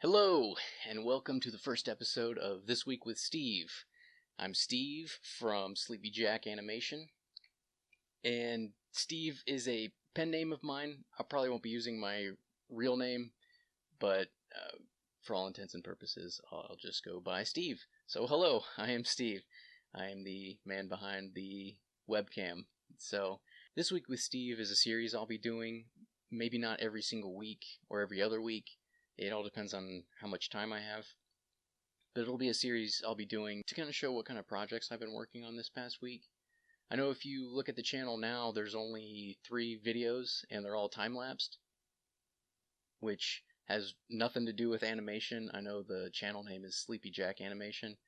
Hello, and welcome to the first episode of This Week with Steve. I'm Steve from Sleepy Jack Animation, and Steve is a pen name of mine. I probably won't be using my real name, but for all intents and purposes, I'll just go by Steve. So hello, I am Steve. I am the man behind the webcam. So This Week with Steve is a series I'll be doing, maybe not every single week or every other week. It all depends on how much time I have. But it'll be a series I'll be doing to kind of show what kind of projects I've been working on this past week. I know if you look at the channel now, there's only 3 videos, and they're all time-lapsed, which has nothing to do with animation. I know the channel name is Sleepy Jack Animation,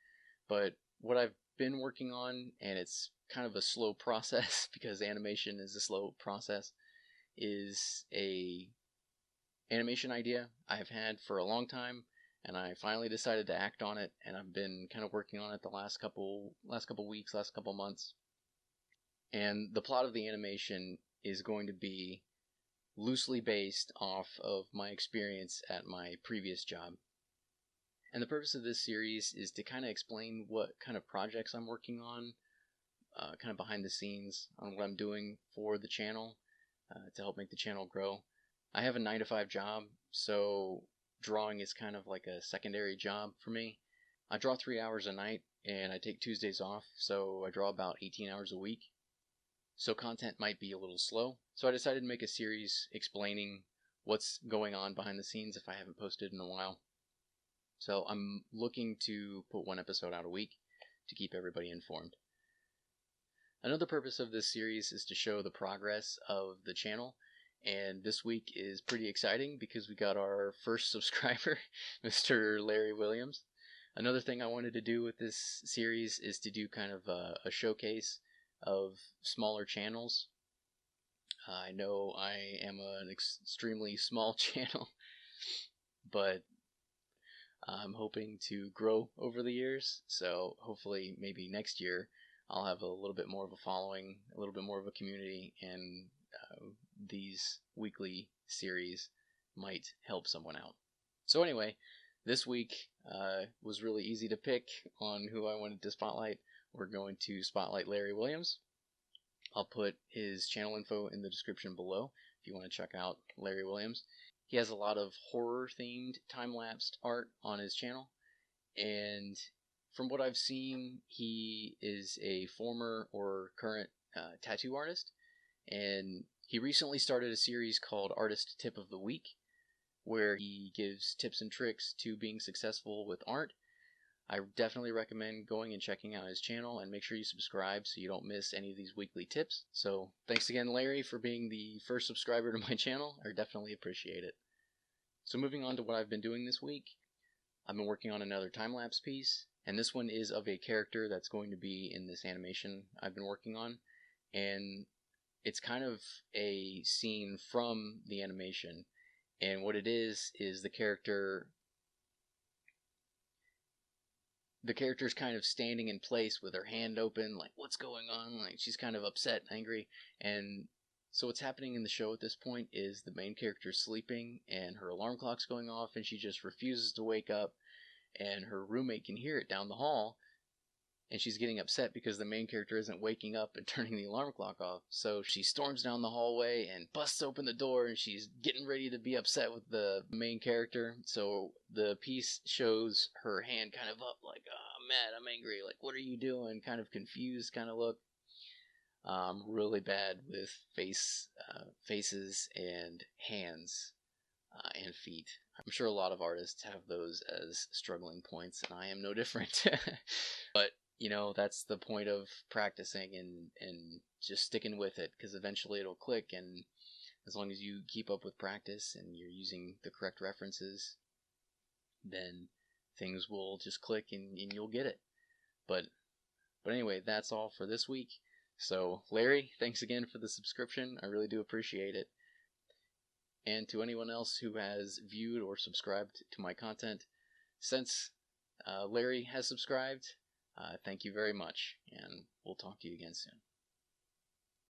but what I've been working on, and it's kind of a slow process because animation is a slow process, is a animation idea I've had for a long time, and I finally decided to act on it, and I've been kind of working on it the last couple weeks, last couple months. And the plot of the animation is going to be loosely based off of my experience at my previous job. And the purpose of this series is to kind of explain what kind of projects I'm working on, kind of behind the scenes on what I'm doing for the channel to help make the channel grow. I have a 9-to-5 job, so drawing is kind of like a secondary job for me. I draw 3 hours a night, and I take Tuesdays off, so I draw about 18 hours a week. So content might be a little slow. So I decided to make a series explaining what's going on behind the scenes if I haven't posted in a while. So I'm looking to put 1 episode out a week to keep everybody informed. Another purpose of this series is to show the progress of the channel. And this week is pretty exciting because we got our first subscriber, Mr. Larry Williams. Another thing I wanted to do with this series is to do kind of a showcase of smaller channels. I know I am an extremely small channel, but I'm hoping to grow over the years. So hopefully maybe next year I'll have a little bit more of a following, a little bit more of a community, and these weekly series might help someone out. So anyway, this week was really easy to pick on who I wanted to spotlight. We're going to spotlight Larry Williams. I'll put his channel info in the description below if you want to check out Larry Williams. He has a lot of horror-themed time-lapsed art on his channel, and from what I've seen, he is a former or current tattoo artist, and he recently started a series called Artist Tip of the Week, where he gives tips and tricks to being successful with art. I definitely recommend going and checking out his channel, and make sure you subscribe so you don't miss any of these weekly tips. So thanks again, Larry, for being the first subscriber to my channel. I definitely appreciate it. So moving on to what I've been doing this week, I've been working on another time-lapse piece, and this one is of a character that's going to be in this animation I've been working on, and it's kind of a scene from the animation, and what it is the character's kind of standing in place with her hand open, like, what's going on? Like, she's kind of upset, angry, and so what's happening in the show at this point is the main character's sleeping, and her alarm clock's going off, and she just refuses to wake up, and her roommate can hear it down the hall, and she's getting upset because the main character isn't waking up and turning the alarm clock off. So she storms down the hallway and busts open the door, and she's getting ready to be upset with the main character. So the piece shows her hand kind of up, like, oh, I'm mad, I'm angry, like, what are you doing? Kind of confused kind of look. Really bad with faces and hands and feet. I'm sure a lot of artists have those as struggling points, and I am no different. But you know, that's the point of practicing and just sticking with it, because eventually it'll click, and as long as you keep up with practice and you're using the correct references, then things will just click and you'll get it. But anyway, that's all for this week. So Larry, thanks again for the subscription. I really do appreciate it. And to anyone else who has viewed or subscribed to my content since Larry has subscribed, thank you very much, and we'll talk to you again soon.